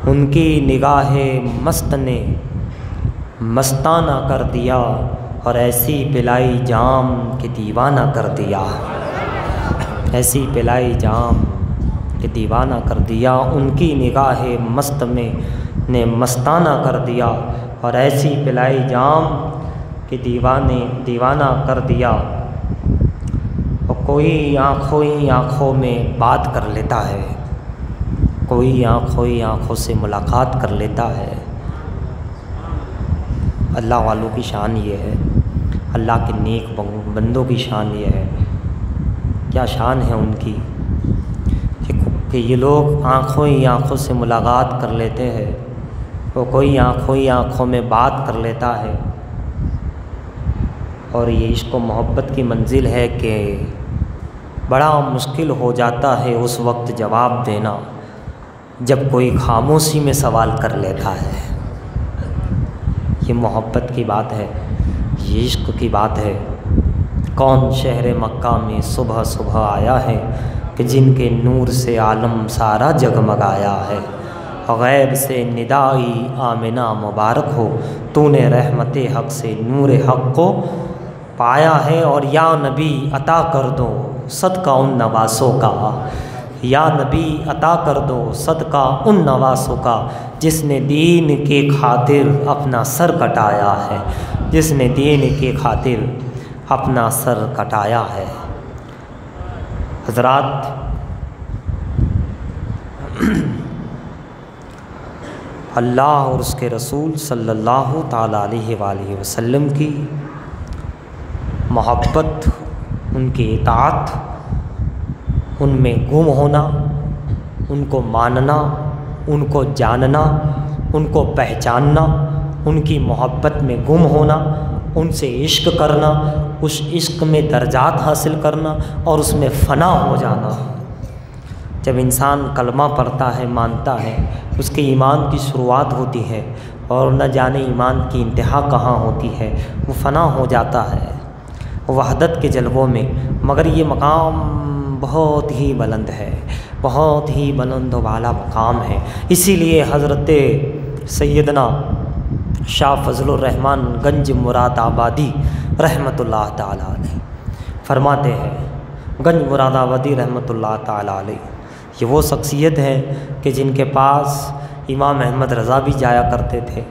ان کی نگاہ مست نے مستانہ کر دیا، اور ایسی پلائی جام کہ دیوانہ کر دیا، ایسی پلائی جام کہ دیوانہ کر دیا۔ ان کی نگاہ مست میں نے مستانہ کر دیا، اور ایسی پلائی جام کہ دیوانہ کر دیا۔ اور کوئی آنکھوں ہی آنکھوں میں بات کر لیتا ہے، کوئی آنکھوں ہی آنکھوں سے ملاقات کر لیتا ہے۔ اللہ والوں کی شان یہ ہے، اللہ کے نیک بندوں کی شان یہ ہے، کیا شان ہے ان کی کہ یہ لوگ آنکھوں ہی آنکھوں سے ملاقات کر لیتے ہیں، وہ کوئی آنکھوں ہی آنکھوں میں بات کر لیتا ہے۔ اور یہ عشق و محبت کی منزل ہے کہ بڑا مشکل ہو جاتا ہے اس وقت جواب دینا جب کوئی خاموشی میں سوال کر لیتا ہے۔ یہ محبت کی بات ہے، یہ عشق کی بات ہے۔ کون شہر مکہ میں صبح صبح آیا ہے کہ جن کے نور سے عالم سارا جگمگایا ہے۔ غیب سے ندائی آمنہ مبارک ہو، تو نے رحمت حق سے نور حق کو پایا ہے۔ اور یا نبی عطا کر دو صدقہ ان نواسوں کا، یا نبی عطا کر دو صدقہ ان نواسوں کا، جس نے دین کے خاطر اپنا سر کٹایا ہے، جس نے دین کے خاطر اپنا سر کٹایا ہے۔ حضرات، اللہ اور اس کے رسول صلی اللہ تعالیٰ علیہ وآلہ وسلم کی محبت، ان کی اطاعت، ان میں گم ہونا، ان کو ماننا، ان کو جاننا، ان کو پہچاننا، ان کی محبت میں گم ہونا، ان سے عشق کرنا، اس عشق میں درجات حاصل کرنا اور اس میں فنا ہو جانا۔ جب انسان کلمہ پڑھتا ہے، مانتا ہے، اس کے ایمان کی شروعات ہوتی ہے اور نہ جانے ایمان کی انتہا کہاں ہوتی ہے، وہ فنا ہو جاتا ہے وحدت کے جلووں میں۔ مگر یہ مقام بہت ہی بلند ہے، بہت ہی بلند و بالا مقام ہے۔ اسی لیے حضرت سیدنا شاہ فضل الرحمن گنج مراد آبادی رحمۃ اللہ تعالیٰ علیہ فرماتے ہیں، گنج مراد آبادی رحمۃ اللہ تعالیٰ علیہ یہ وہ شخصیت ہے کہ جن کے پاس امام احمد رضا بھی جایا کرتے تھے،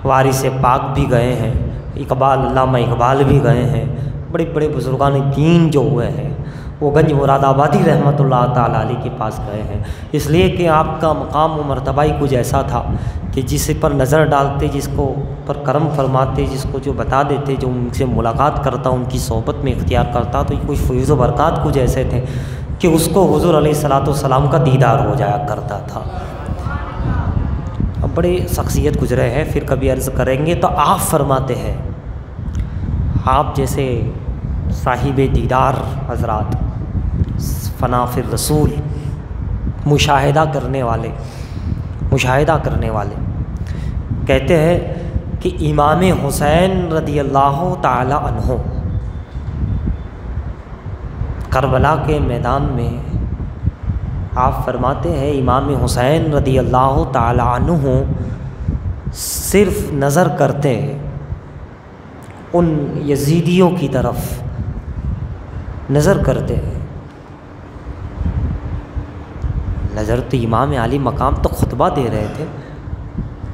وارث پاک بھی گئے ہیں، اقبال علامہ اقبال بھی گئے ہیں، بڑے بڑے بزرگان دین جو ہوئے ہیں وہ گنج مراد آبادی رحمۃ اللہ تعالیٰ علیہ کے پاس گئے ہیں۔ اس لیے کہ آپ کا مقام و مرتبہ ہی کچھ ایسا تھا کہ جس پر نظر ڈالتے، جس کو پر کرم فرماتے، جس کو جو بتا دیتے، جو ان سے ملاقات کرتا، ان کی صحبت میں اختیار کرتا، تو یہ کچھ فیض و برکات کچھ ایسے تھے کہ اس کو حضور علیہ الصلوۃ والسلام کا دیدار ہو جایا کرتا تھا۔ اب بڑے شخصیت گزرے ہیں، پھر کبھی عرض کریں گے۔ تو آپ فرماتے ہیں، آپ جیسے صاحب دیدار حضرات، فنا فی الرسول، مشاہدہ کرنے والے کہتے ہیں کہ امام حسین رضی اللہ تعالی عنہ کربلا کے میدان میں، آپ فرماتے ہیں امام حسین رضی اللہ تعالی عنہ صرف نظر کرتے ان یزیدیوں کی طرف، نظر کرتے ہیں، نظر تو امام علی مقام تو خطبہ دے رہے تھے،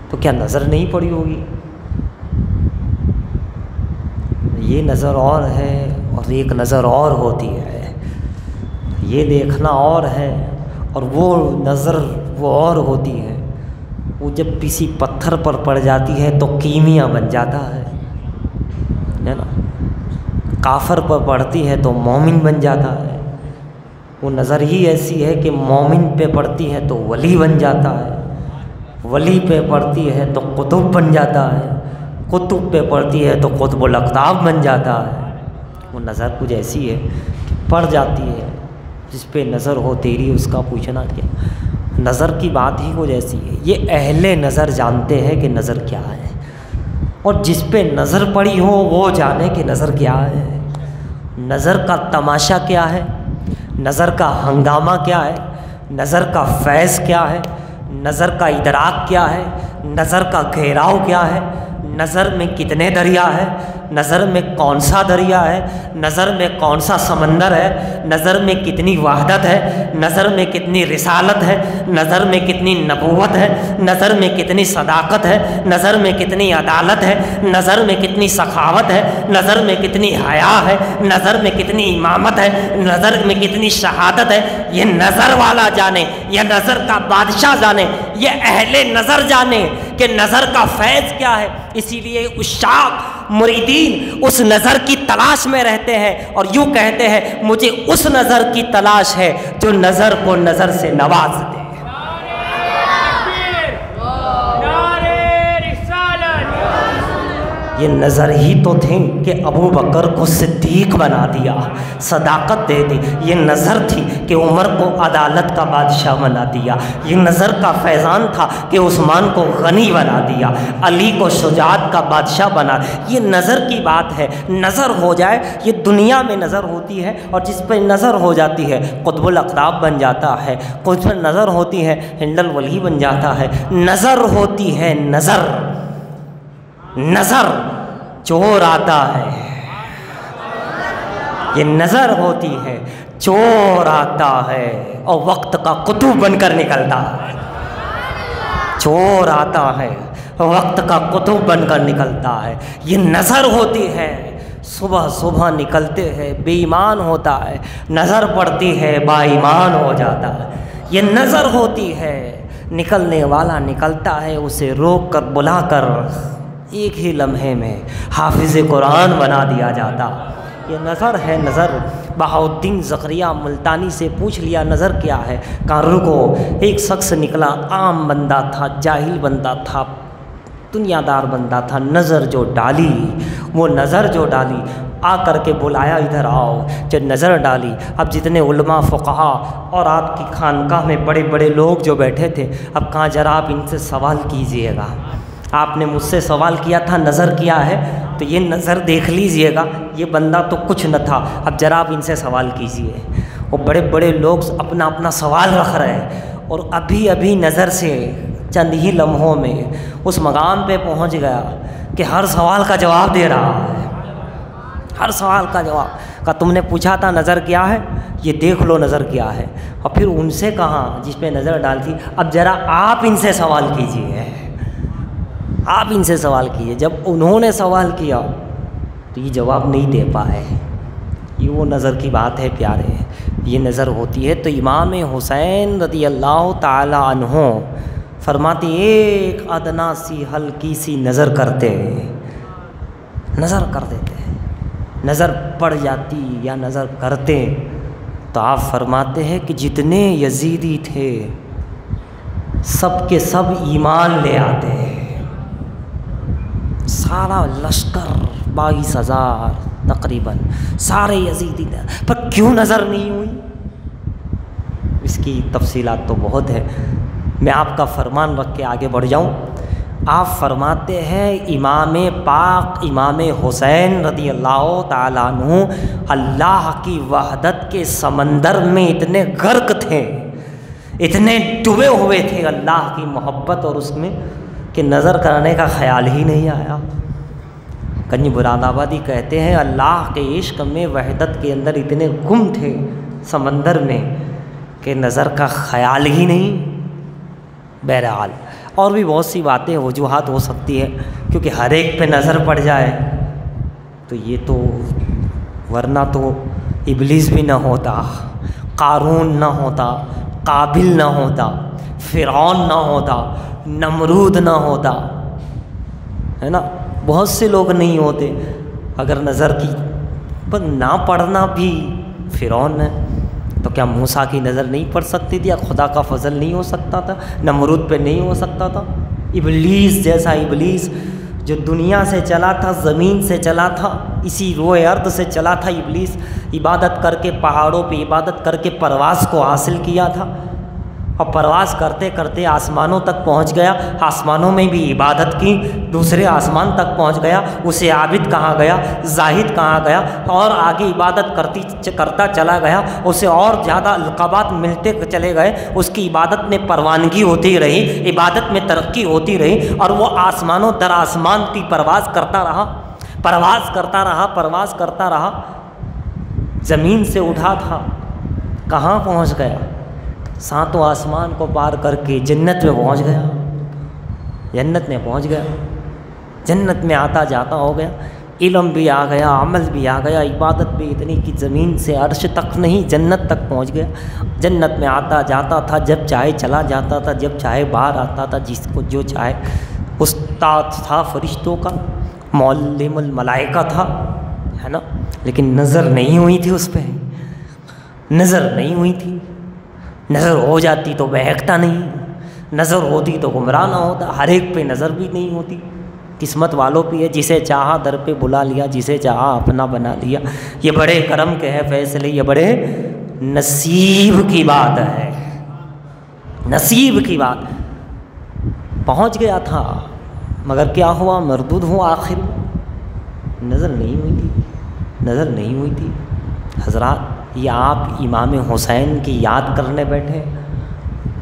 تو کیا نظر نہیں پڑی ہوگی؟ یہ نظر اور ہے اور ایک نظر اور ہوتی ہے، یہ دیکھنا اور ہے اور وہ نظر وہ اور ہوتی ہے۔ وہ جب کسی پتھر پر پڑ جاتی ہے تو کیمیا بن جاتا ہے نا، کافر پر پڑتی ہے تو مومن بن جاتا ہے۔ وہ نظر ہی ایسی ہے کہ مومن پہ پڑتی ہے تو ولی بن جاتا ہے، ولی پہ پڑتی ہے تو قطب بن جاتا ہے، قطب پہ پڑتی ہے تو قطب الاقطاب بن جاتا ہے۔ وہ نظر کچھ ایسی ہے کہ پڑ جاتی ہے، جس پہ نظر ہو تیری اس کا پوچھنا کیا۔ نظر کی بات ہی کچھ ایسی ہے، یہ اہل نظر جانتے ہیں کہ نظر کیا ہے، اور جس پہ نظر پڑی ہو وہ جانے کہ نظر کیا ہے، نظر کا تماشا کیا ہے، نظر کا ہنگامہ کیا ہے، نظر کا فیض کیا ہے، نظر کا ادراک کیا ہے، نظر کا گھیراؤ کیا ہے، نظر میں کتنے دریا ہے، نظر میں کون سا دریا ہے، نظر میں کون سا سمندر ہے، نظر میں کتنی وحدت ہے، نظر میں کتنی رسالت ہے، نظر میں کتنی نبوت ہے، نظر میں کتنی صداقت ہے، نظر میں کتنی عدالت ہے، نظر میں کتنی سخاوت ہے، نظر میں کتنی حیا ہے، نظر میں کتنی امامت ہے، نظر میں کتنی شہادت ہے۔ یہ نظر والا جانے، یہ نظر کا بادشاہ جانے، یہ اہل نظر جانے کہ نظر کا فیض کیا ہے۔ اسی لیے عشاق مریدین اس نظر کی تلاش میں رہتے ہیں اور یوں کہتے ہیں مجھے اس نظر کی تلاش ہے جو نظر کو نظر سے نواز دے۔ یہ نظر ہی تو تھیں کہ ابو بکر کو صدیق بنا دیا، صداقت دے دی۔ یہ نظر تھی کہ عمر کو عدالت کا بادشاہ بنا دیا۔ یہ نظر کا فیضان تھا کہ عثمان کو غنی بنا دیا، علی کو شجاعت کا بادشاہ بنا۔ یہ نظر کی بات ہے، نظر ہو جائے۔ یہ دنیا میں نظر ہوتی ہے اور جس پہ نظر ہو جاتی ہے قطب الاقطاب بن جاتا ہے، کچھ پر نظر ہوتی ہے ہند الولی بن جاتا ہے۔ نظر ہوتی ہے نظر، نظر چور آتا ہے، یہ نظر ہوتی ہے چور آتا ہے اور وقت کا قطب بن کر نکلتا ہے۔ چور آتا ہے وقت کا قطب بن کر نکلتا ہے۔ یہ نظر ہوتی ہے، صبح صبح نکلتے ہیں بے ایمان ہوتا ہے، نظر پڑتی ہے با ایمان ہو جاتا ہے۔ یہ نظر ہوتی ہے، نکلنے والا نکلتا ہے، اسے روک کر بلا کر ایک ہی لمحے میں حافظ قرآن بنا دیا جاتا۔ یہ نظر ہے نظر۔ بہاؤالدین زکریا ملتانی سے پوچھ لیا نظر کیا ہے، کہا رکو۔ ایک شخص نکلا، عام بندہ تھا، جاہل بندہ تھا، دنیا دار بندہ تھا۔ نظر جو ڈالی، وہ نظر جو ڈالی، آ کر کے بلایا ادھر آؤ۔ جب نظر ڈالی، اب جتنے علماء فقہا اور آپ کی خانقاہ میں بڑے بڑے لوگ جو بیٹھے تھے، اب کہاں ذرا آپ ان سے سوال کیجئے گا۔ آپ نے مجھ سے سوال کیا تھا نظر کیا ہے، تو یہ نظر دیکھ لیجئے گا، یہ بندہ تو کچھ نہ تھا، اب ذرا آپ ان سے سوال کیجئے۔ وہ بڑے بڑے لوگ اپنا اپنا سوال رکھ رہے ہیں اور ابھی ابھی نظر سے چند ہی لمحوں میں اس مقام پہ پہنچ گیا کہ ہر سوال کا جواب دے رہا ہے، ہر سوال کا جواب۔ کہا تم نے پوچھا تھا نظر کیا ہے، یہ دیکھ لو نظر کیا ہے۔ اور پھر ان سے کہا جس پہ نظر ڈال تھی، اب ذرا آپ ان سے سوال کیجئے، آپ ان سے سوال کیجئے۔ جب انہوں نے سوال کیا تو یہ جواب نہیں دے پائے۔ یہ وہ نظر کی بات ہے پیارے، یہ نظر ہوتی ہے۔ تو امام حسین رضی اللہ تعالی عنہ فرماتے ایک ادنا سی ہلکی سی نظر کرتے، نظر کر دیتے، نظر پڑ جاتی یا نظر کرتے تو آپ فرماتے ہیں کہ جتنے یزیدی تھے سب کے سب ایمان لے آتے، سارا لشکر 22,000 تقریباً سارے یزیدی تھے، پر کیوں نظر نہیں ہوئی؟ اس کی تفصیلات تو بہت ہے، میں آپ کا فرمان رکھ کے آگے بڑھ جاؤں۔ آپ فرماتے ہیں امام پاک امام حسین رضی اللہ تعالیٰ عنہ اللہ کی وحدت کے سمندر میں اتنے غرق تھے، اتنے ڈوبے ہوئے تھے اللہ کی محبت اور اس میں کہ نظر کرنے کا خیال ہی نہیں آیا۔ کنج مراد آبادی کہتے ہیں اللہ کے عشق میں وحدت کے اندر اتنے گم تھے سمندر میں کہ نظر کا خیال ہی نہیں۔ بہرحال اور بھی بہت سی باتیں وجوہات ہو سکتی ہے، کیونکہ ہر ایک پہ نظر پڑ جائے تو یہ تو، ورنہ تو ابلیس بھی نہ ہوتا، قارون نہ ہوتا، قابل نہ ہوتا، فرعون نہ ہوتا، نمرود نہ ہوتا، ہے نا، بہت سے لوگ نہیں ہوتے اگر نظر کی، پر نہ پڑھنا بھی فرعون ہے تو کیا موسیٰ کی نظر نہیں پڑ سکتی تھی، یا خدا کا فضل نہیں ہو سکتا تھا، نمرود پہ نہیں ہو سکتا تھا؟ ابلیس جیسا ابلیس جو دنیا سے چلا تھا، زمین سے چلا تھا، اسی روئے ارض سے چلا تھا ابلیس، عبادت کر کے پہاڑوں پہ عبادت کر کے پرواز کو حاصل کیا تھا، اور پرواز کرتے کرتے آسمانوں تک پہنچ گیا، آسمانوں میں بھی عبادت کی، دوسرے آسمان تک پہنچ گیا، اسے عابد کہا گیا، زاہد کہا گیا، اور آگے عبادت کرتا چلا گیا، اسے اور زیادہ القابات ملتے چلے گئے، اس کی عبادت میں پروانگی ہوتی رہی، عبادت میں ترقی ہوتی رہی، اور وہ آسمانوں در آسمان کی پرواز کرتا رہا، پرواز کرتا رہا، پرواز کرتا رہا، زمین سے اٹھا تھا، کہاں پہنچ گیا؟ ساتوں آسمان کو پار کر کے جنت میں پہنچ گیا، جنت میں پہنچ گیا، جنت میں آتا جاتا ہو گیا، علم بھی آ گیا، عمل بھی آ گیا، عبادت بھی اتنی کہ زمین سے عرش تک نہیں جنت تک پہنچ گیا، جنت میں آتا جاتا تھا، جب چاہے چلا جاتا تھا، جب چاہے باہر آتا تھا، جس کو جو چاہے، استاد تھا فرشتوں کا، معلم الملائکہ تھا، ہے نا، لیکن نظر نہیں ہوئی تھی اس پہ، نظر نہیں ہوئی تھی، نظر ہو جاتی تو بہکتا نہیں، نظر ہوتی تو گمراہ نہ ہوتا، ہر ایک پہ نظر بھی نہیں ہوتی، قسمت والوں پہ ہے، جسے چاہا در پہ بلا لیا، جسے چاہا اپنا بنا لیا، یہ بڑے کرم کے ہے فیصلے، یہ بڑے نصیب کی بات ہے، نصیب کی بات، پہنچ گیا تھا مگر کیا ہوا؟ مردود ہوا، آخر نظر نہیں ہوئی تھی، نظر نہیں ہوئی تھی۔ حضرات، یہ آپ امام حسین کی یاد کرنے بیٹھے،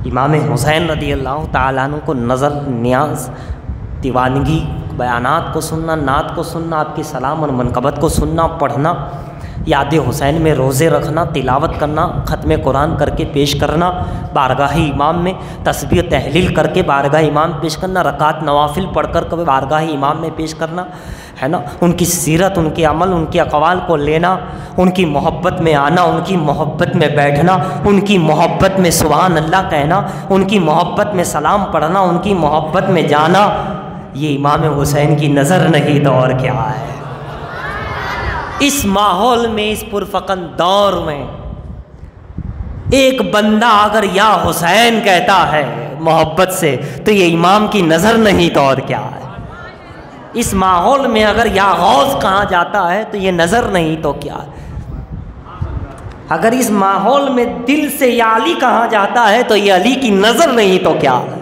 امام حسین رضی اللہ تعالیٰ عنہ کو نظر نیاز، دیوانگی، بیانات کو سننا، نعت کو سننا، آپ کی سلام اور منقبت کو سننا، پڑھنا، یاد حسین میں روزے رکھنا، تلاوت کرنا، ختم قرآن کر کے پیش کرنا، بارگاہ امام میں تسبیح تحلیل کر کے بارگاہ امام پیش کرنا، رکعت نوافل پڑھ کر کبھی بارگاہ امام میں پیش کرنا، ہے نا، ان کی سیرت، ان کے عمل، ان کے اقوال کو لینا، ان کی محبت میں آنا، ان کی محبت میں بیٹھنا، ان کی محبت میں سبحان اللہ کہنا، ان کی محبت میں سلام پڑھنا، ان کی محبت میں جانا، یہ امام حسین کی نظر نہیں تو اور کیا ہے۔ اس ماحول میں، اس پرفقن دور میں ایک بندہ اگر یا حسین کہتا ہے محبت سے تو یہ امام کی نظر نہیں تو اور کیا ہے۔ اس ماحول میں اگر یا غوث کہا جاتا ہے تو یہ نظر نہیں تو کیا ہے۔ اگر اس ماحول میں دل سے یا علی کہا جاتا ہے تو یہ علی کی نظر نہیں تو کیا ہے۔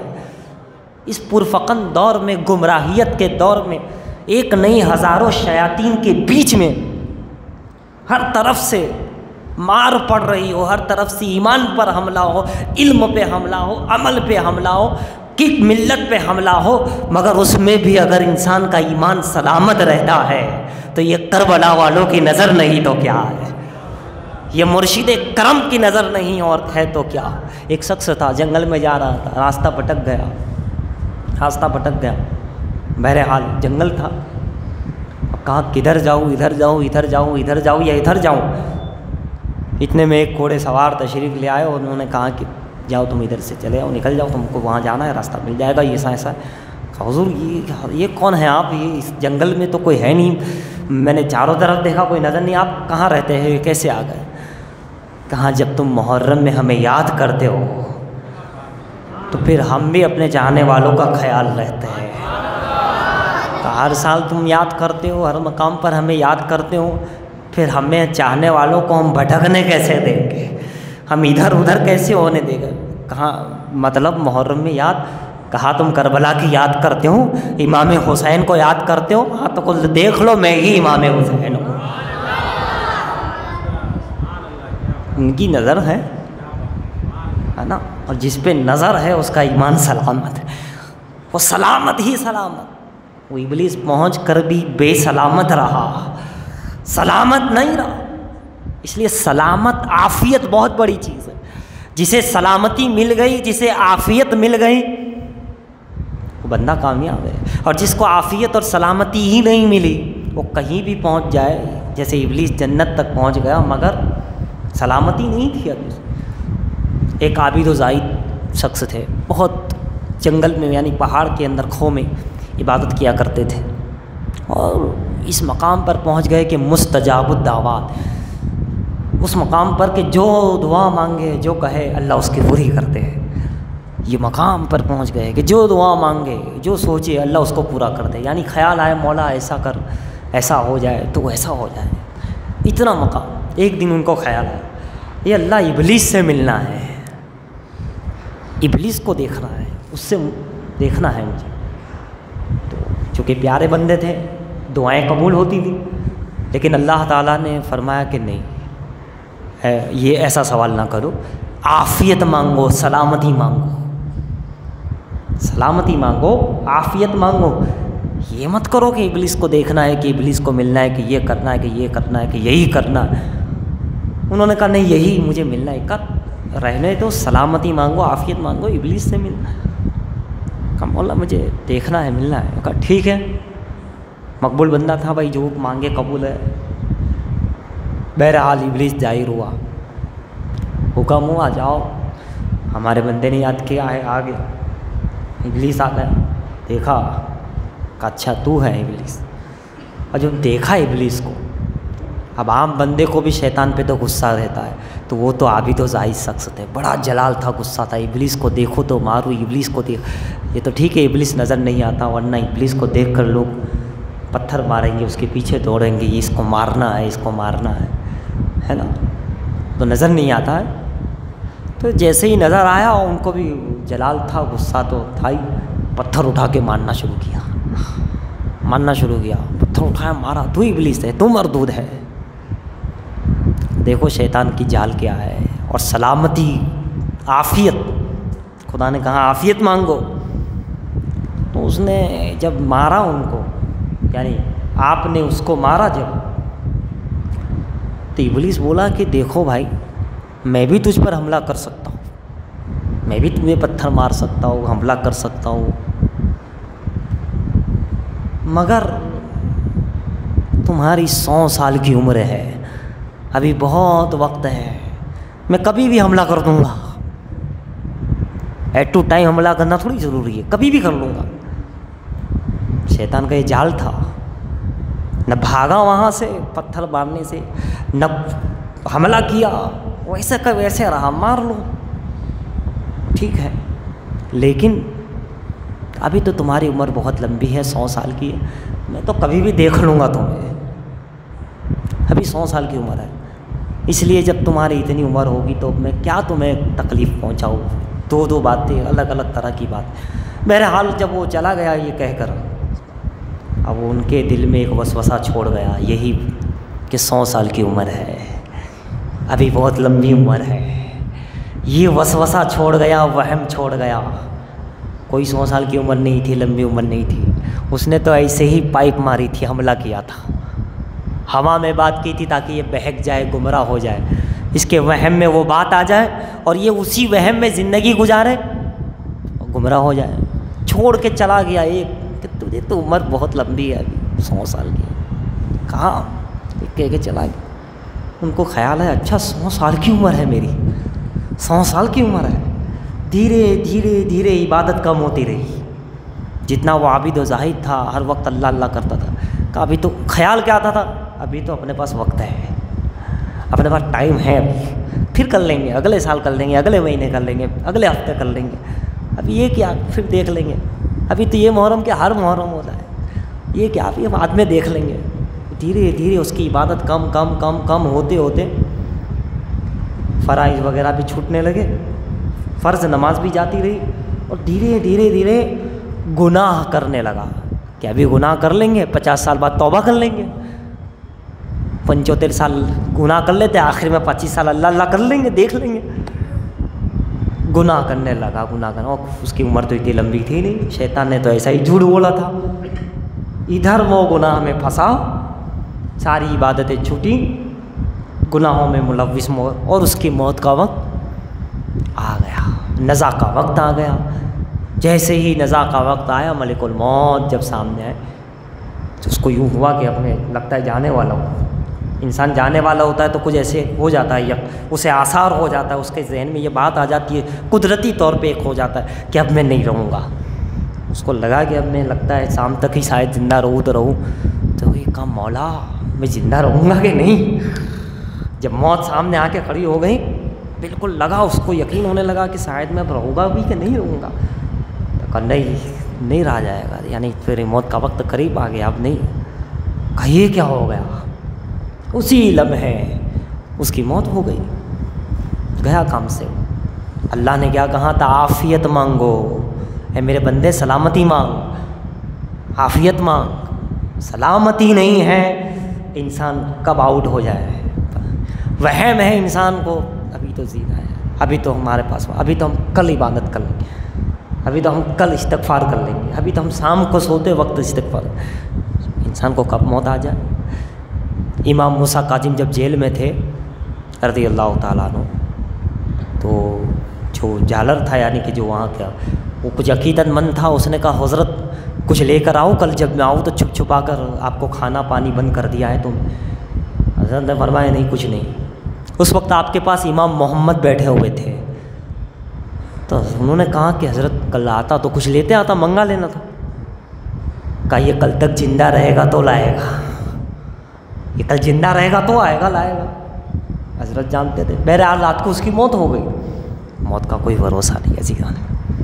اس پرفقن دور میں، گمراہیت کے دور میں، ایک نہیں ہزاروں شیاطین کے بیچ میں ہر طرف سے مار پڑ رہی ہو، ہر طرف سے ایمان پر حملہ ہو، علم پہ حملہ ہو، عمل پہ حملہ ہو، کہ ملت پہ حملہ ہو، مگر اس میں بھی اگر انسان کا ایمان سلامت رہتا ہے تو یہ کربلا والوں کی نظر نہیں تو کیا ہے، یہ مرشد کرم کی نظر نہیں اور ہے تو کیا۔ ایک شخص تھا، جنگل میں جا رہا تھا، راستہ بھٹک گیا، بہرحال جنگل تھا، کہا کدھر جاؤں، ادھر جاؤں، ادھر جاؤں، ادھر جاؤں یا ادھر جاؤں۔ اتنے میں ایک گھوڑے سوار تشریف لے آئے اور انہوں نے کہا کہ جاؤ تم ادھر سے چلے آؤ، نکل جاؤ، تم کو وہاں جانا ہے، راستہ مل جائے گا، یہ ایسا ہے۔ کہا حضور یہ کون ہے آپ؟ یہ اس جنگل میں تو کوئی ہے نہیں، میں نے چاروں طرف دیکھا کوئی نظر نہیں، آپ کہاں رہتے ہیں، کیسے آ گئے؟ کہا جب تم محرم میں ہمیں یاد کرتے ہو تو پھر ہم بھی اپنے چاہنے والوں کا خیال رہتے ہیں۔ ہر سال تم یاد کرتے ہو، ہر مقام پر ہمیں یاد کرتے ہو، پھر ہمیں چاہنے والوں کو ہم بھٹکنے کیسے دیں گے، ہم ادھر ادھر کیسے ہونے دیں گے؟ کہا مطلب محرم میں یاد؟ کہا تم کربلا کی یاد کرتے ہو، امام حسین کو یاد کرتے ہو؟ ہاں تو کل دیکھ لو میں ہی امام حسین ہوں، ان کی نظر ہے نا، اور جس پہ نظر ہے اس کا ایمان سلامت ہے، وہ سلامت ہی سلامت۔ وہ ابلیس پہنچ کر بھی بے سلامت رہا، سلامت نہیں رہا۔ اس لیے سلامت، عافیت بہت بڑی چیز ہے۔ جسے سلامتی مل گئی، جسے عافیت مل گئی، وہ بندہ کامیاب ہے، اور جس کو عافیت اور سلامتی ہی نہیں ملی وہ کہیں بھی پہنچ جائے، جیسے ابلیس جنت تک پہنچ گیا مگر سلامتی نہیں تھی ابھی۔ ایک عابد و زاہد شخص تھے، بہت جنگل میں یعنی پہاڑ کے اندر کھو میں عبادت کیا کرتے تھے، اور اس مقام پر پہنچ گئے کہ مستجاب الدعوات، اس مقام پر کہ جو دعا مانگے، جو کہے اللہ اس کی پوری کرتے ہیں۔ یہ مقام پر پہنچ گئے کہ جو دعا مانگے، جو سوچے اللہ اس کو پورا کر دے، یعنی خیال آئے مولا ایسا کر، ایسا ہو جائے تو ایسا ہو جائے، اتنا مقام۔ ایک دن ان کو خیال آیا یہ اللہ ابلیس سے ملنا ہے، ابلیس کو دیکھنا ہے، اس سے دیکھنا ہے مجھے۔ تو چونکہ پیارے بندے تھے، دعائیں قبول ہوتی تھیں، لیکن اللہ تعالیٰ نے فرمایا کہ نہیں، یہ ایسا سوال نہ کرو، عافیت مانگو، سلامتی مانگو، سلامتی مانگو، عافیت مانگو۔ یہ مت کرو کہ ابلیس کو دیکھنا ہے، کہ ابلیس کو ملنا ہے، کہ یہ کرنا ہے، کہ یہ کرنا ہے، کہ یہی کرنا ہے۔ انہوں نے کہا نہیں، یہی مجھے ملنا ہے، کر رہنے تو سلامتی مانگو، عافیت مانگو، ابلیس سے ملنا ہے۔ کہا مولا مجھے دیکھنا ہے، ملنا ہے۔ کہا ٹھیک ہے، مقبول بندہ تھا بھائی، جو مانگے قبول ہے۔ بہرحال ابلیس ظاہر ہوا، حکم ہوا جاؤ، ہمارے بندے نے یاد کیا ہے، آ گیا۔ ابلیس آ گیا، دیکھا، کہا اچھا تو ہے ابلیس۔ اور جب دیکھا ابلیس کو، اب عام بندے کو بھی شیطان پہ تو غصہ رہتا ہے، تو وہ تو عابد و زاہد شخص تھے، بڑا جلال تھا، غصہ تھا، ابلیس کو دیکھو تو مارو، ابلیس کو دیکھ۔ یہ تو ٹھیک ہے ابلیس نظر نہیں آتا، ورنہ ابلیس کو دیکھ کر لوگ پتھر ماریں گے، اس کے پیچھے دوڑیں گے، اس کو مارنا ہے، اس کو مارنا ہے نا، تو نظر نہیں آتا ہے۔ تو جیسے ہی نظر آیا، ان کو بھی جلال تھا، غصہ تو تھا ہی، پتھر اٹھا کے مارنا شروع کیا، مارنا شروع کیا، پتھر اٹھایا مارا، تو ابلیس ہے، تو مردود ہے۔ دیکھو شیطان کی جال کیا ہے۔ اور سلامتی، عافیت، خدا نے کہا عافیت مانگو۔ تو اس نے جب مارا ان کو، یعنی آپ نے اس کو مارا جب، تو ابلیس بولا کہ دیکھو بھائی، میں بھی تجھ پر حملہ کر سکتا ہوں، میں بھی تمہیں پتھر مار سکتا ہوں، حملہ کر سکتا ہوں، مگر تمہاری 100 سال کی عمر ہے، ابھی بہت وقت ہے، میں کبھی بھی حملہ کر دوں گا، ایٹ ٹو ٹائم حملہ کرنا تھوڑی ضروری ہے، کبھی بھی کر لوں گا۔ شیطان کا یہ جال تھا، نہ بھاگا وہاں سے پتھر مارنے سے، نہ حملہ کیا، ویسے کا ویسے رہا، مار لو ٹھیک ہے، لیکن ابھی تو تمہاری عمر بہت لمبی ہے، 100 سال کی ہے، میں تو کبھی بھی دیکھ لوں گا تمہیں، ابھی 100 سال کی عمر ہے، اس لیے جب تمہاری اتنی عمر ہوگی تو میں کیا تمہیں تکلیف پہنچاؤں، دو باتیں الگ الگ طرح کی بات۔ بہرحال جب وہ چلا گیا یہ کہہ کر، اب ان کے دل میں ایک وسوسہ چھوڑ گیا، یہی کہ 100 سال کی عمر ہے، ابھی بہت لمبی عمر ہے، یہ وسوسہ چھوڑ گیا، وہم چھوڑ گیا۔ کوئی 100 سال کی عمر نہیں تھی، لمبی عمر نہیں تھی، اس نے تو ایسے ہی پائپ ماری تھی، حملہ کیا تھا، ہوا میں بات کی تھی تاکہ یہ بہک جائے، گمراہ ہو جائے، اس کے وہم میں وہ بات آ جائے اور یہ اسی وہم میں زندگی گزارے اور گمراہ ہو جائے۔ چھوڑ کے چلا گیا ایک کہ تجھے تو عمر بہت لمبی ہے، ابھی 100 سال کی، کہاں کہہ کے چلا گیا۔ ان کو خیال ہے اچھا 100 سال کی عمر ہے میری، 100 سال کی عمر ہے۔ دھیرے دھیرے دھیرے عبادت کم ہوتی رہی، جتنا وہ عابد و زاہد تھا، ہر وقت اللہ اللہ کرتا تھا، کہ ابھی تو خیال کیا آتا تھا، ابھی تو اپنے پاس وقت ہے، اپنے پاس ٹائم ہے، ابھی پھر کر لیں گے، اگلے سال کر لیں گے، اگلے مہینے کر لیں گے، اگلے ہفتے کر لیں گے، ابھی یہ کیا پھر دیکھ لیں گے، ابھی تو یہ محرم کے ہر محرم ہوتا ہے، یہ کیا ابھی ہم بعد میں دیکھ لیں گے۔ دھیرے دھیرے اس کی عبادت کم کم کم کم ہوتے ہوتے فرائض وغیرہ بھی چھوٹنے لگے، فرض نماز بھی جاتی رہی، اور دھیرے دھیرے دھیرے گناہ کرنے لگا کہ ابھی گناہ کر لیں گے، 50 سال بعد توبہ کر لیں گے، 75 سال گناہ کر لیتے، آخر میں 25 سال اللہ اللہ کر لیں گے، دیکھ لیں گے۔ گناہ کرنے لگا، گناہ کرنا، اس کی عمر تو اتنی لمبی تھی نہیں، شیطان نے تو ایسا ہی جھوٹ بولا تھا، ادھر وہ گناہ میں پھنسا، ساری عبادتیں چھوٹی، گناہوں میں ملوث، اور اس کی موت کا وقت آ گیا، نزا کا وقت آ گیا۔ جیسے ہی نزا کا وقت آیا، ملک الموت جب سامنے آئے تو اس کو یوں ہوا کہ اپنے لگتا ہے جانے والا ہو، انسان جانے والا ہوتا ہے تو کچھ ایسے ہو جاتا ہے، اسے آثار ہو جاتا ہے، اس کے ذہن میں یہ بات آ جاتی ہے، قدرتی طور پہ ایک ہو جاتا ہے کہ اب میں نہیں رہوں گا، اس کو لگا کہ اب میں لگتا ہے شام تک ہی شاید زندہ رہوں تو یہ کہا مولا میں زندہ رہوں گا کہ نہیں۔ جب موت سامنے آ کے کھڑی ہو گئی، بالکل لگا، اس کو یقین ہونے لگا کہ شاید میں اب رہوں گا بھی کہ نہیں رہوں گا، تو کہا نہیں رہا جائے گا، یعنی پھر موت کا وقت قریب آ گیا، اب نہیں۔ کہا یہ کیا ہو گیا؟ اسی لمحے اس کی موت ہو گئی، گیا کام سے، اللہ نے کیا کہا تھا؟ عافیت مانگو، اے میرے بندے سلامتی مانگ، عافیت مانگ۔ سلامتی نہیں ہے، انسان کب آؤٹ ہو جائے، وہم ہے انسان کو ابھی تو زینا ہے، ابھی تو ہمارے پاس، ابھی تو ہم کل عبادت کر لیں گے، ابھی تو ہم کل استغفار کر لیں گے، ابھی تو ہم شام کو سوتے وقت استغفار۔ انسان کو کب موت آ جائے۔ امام موسیٰ کاظم جب جیل میں تھے رضی اللہ تعالیٰ عنہ، تو جو جالر تھا یعنی کہ جو وہاں کا وہ کچھ عقیدت مند تھا، اس نے کہا حضرت کچھ لے کر آؤ، کل جب میں آؤں تو چھپ چھپا کر آپ کو کھانا پانی بند کر دیا ہے تم۔ حضرت نے فرمایا نہیں کچھ نہیں۔ اس وقت آپ کے پاس امام محمد بیٹھے ہوئے تھے، تو انہوں نے کہا کہ حضرت کل آتا تو کچھ لیتے آتا، منگا لینا تھا۔ کہا یہ کل تک زندہ رہے گا تو لائے گا، یہ کل زندہ رہے گا تو آئے گا، لائے گا۔ حضرت جانتے تھے۔ بہرحال رات کو اس کی موت ہو گئی۔ موت کا کوئی بھروسہ نہیں ہے عزیزان،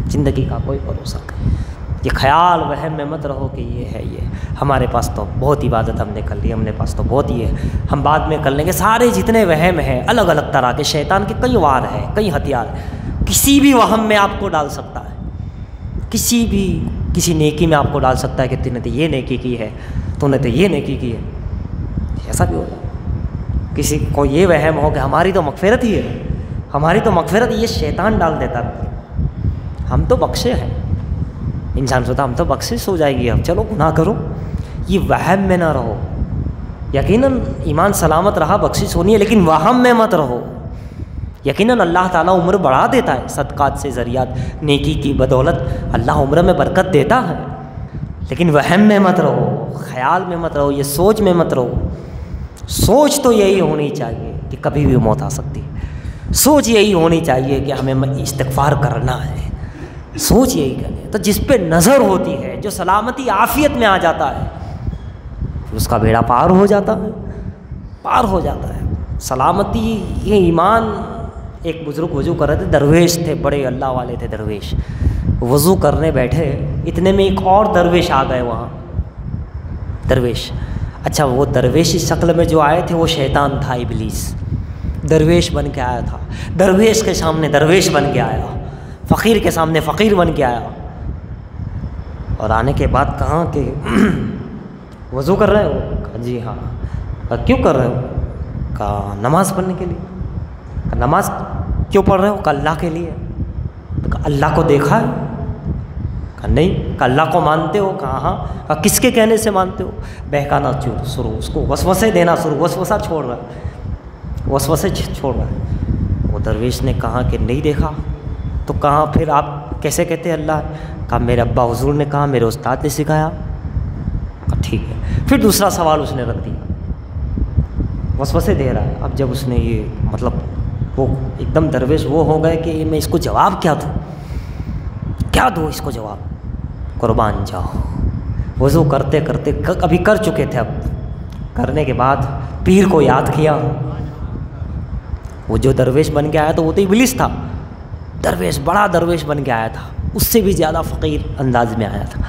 زندگی کا کوئی بھروسہ نہیں۔ یہ خیال وہم میں مت رہو کہ یہ ہے یہ ہمارے پاس تو بہت عبادت ہم نے کر لی، ہم نے پاس تو بہت ہی ہے، ہم بعد میں کر لیں گے۔ سارے جتنے وہم ہیں الگ الگ طرح کے، شیطان کے کئی وار ہیں، کئی ہتھیار ہیں، کسی بھی وہم میں آپ کو ڈال سکتا ہے، کسی نیکی میں آپ کو ڈال سکتا ہے کہ تم نے تو یہ نیکی کی ہے، تم نے تو یہ نیکی کی ہے، ایسا بھی ہوگا۔ کسی کو یہ وہم ہو کہ ہماری تو مغفرت ہی ہے، ہماری تو مغفرت، یہ شیطان ڈال دیتا ہے۔ ہم تو بخشے ہیں، انسان سوچتا ہم تو بخشش ہو جائے گی، اب چلو گناہ کرو، یہ وہم میں نہ رہو۔ یقیناً ایمان سلامت رہا بخشش ہونی ہے، لیکن وہم میں مت رہو۔ یقیناً اللہ تعالیٰ عمر بڑھا دیتا ہے، صدقات سے ذریعات نیکی کی بدولت اللہ عمر میں برکت دیتا ہے، لیکن وہم میں مت رہو، خیال میں مت رہو، یہ سوچ میں مت رہو۔ سوچ تو یہی ہونی چاہیے کہ کبھی بھی موت آ سکتی ہے، سوچ یہی ہونی چاہیے کہ ہمیں استغفار کرنا ہے، سوچ یہی کرنی ہے۔ تو جس پہ نظر ہوتی ہے، جو سلامتی عافیت میں آ جاتا ہے، اس کا بیڑا پار ہو جاتا ہے، پار ہو جاتا ہے۔ سلامتی یہ ایمان۔ ایک بزرگ وضو کر رہے تھے، درویش تھے، بڑے اللہ والے تھے درویش، وضو کرنے بیٹھے، اتنے میں ایک اور درویش آ گئے وہاں، درویش۔ اچھا وہ درویشی شکل میں جو آئے تھے وہ شیطان تھا، ابلیس، درویش بن کے آیا تھا، درویش کے سامنے درویش بن کے آیا، فقیر کے سامنے فقیر بن کے آیا، اور آنے کے بعد کہا کہ وضو کر رہے ہو؟ کہا جی ہاں۔ کیوں کر رہے ہو؟ کہا نماز پڑھنے کے لیے۔ کہا نماز کیوں پڑھ رہے ہو؟ کہا اللہ کے لیے۔ تو کہا اللہ کو دیکھا ہے؟ کہا نہیں۔ کہا اللہ کو مانتے ہو؟ کہا ہاں۔ کہا کس کے کہنے سے مانتے ہو؟ بہکانا شروع، اس کو وسوسے دینا شروع، وسوسہ چھوڑ رہا ہے، وسوسے چھوڑ رہا ہے۔ وہ درویش نے کہا کہ نہیں دیکھا۔ تو کہا پھر آپ کیسے کہتے ہیں اللہ؟ کہا میرے ابا حضور نے کہا، میرے استاد نے سکھایا۔ کہا ٹھیک ہے۔ پھر دوسرا سوال اس نے رکھ دیا، وسوسے دے رہا ہے۔ اب جب اس نے یہ مطلب وہ ایک دم درویش وہ ہو گئے کہ میں اس کو جواب کیا دوں، کیا دوں اس کو جواب؟ قربان جاؤ، وضو کرتے کرتے ابھی کر چکے تھے، اب کرنے کے بعد پیر کو یاد کیا۔ وہ جو درویش بن کے آیا تو وہ تو ابلیس تھا، درویش بڑا درویش بن کے آیا تھا، اس سے بھی زیادہ فقیر انداز میں آیا تھا۔